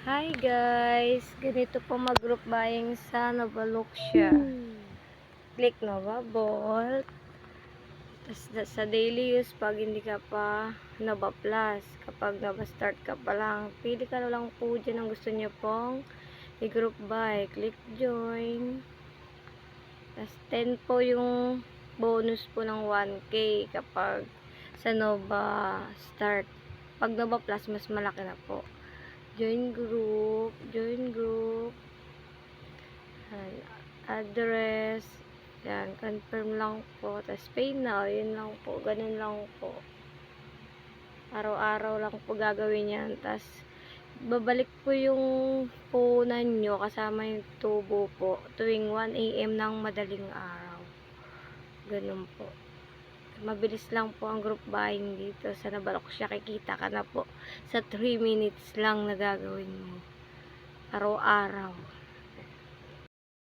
Hi guys! Ganito po mag-group buying sa Novaluxia. Click Nova Bolt. Tapos sa daily use, pag hindi ka pa Nova Plus, kapag Nova Start ka pa lang, pili ka lang po dyan ang gusto nyo pong i-group buy. Click join. Tapos 10 po yung bonus po ng 1K kapag sa Nova Start. Pag Nova Plus, mas malaki na po. Join group, address, yan, confirm lang po, tapos pay now, yun lang po, ganun lang po, araw-araw lang po gagawin yan, tapos babalik po yung punan nyo, kasama yung tubo po, tuwing 1 AM ng madaling araw, ganun po. Mabilis lang po ang group buying dito sa Novaluxia. Kikita ka na po sa 3 minutes lang na gagawin mo araw-araw.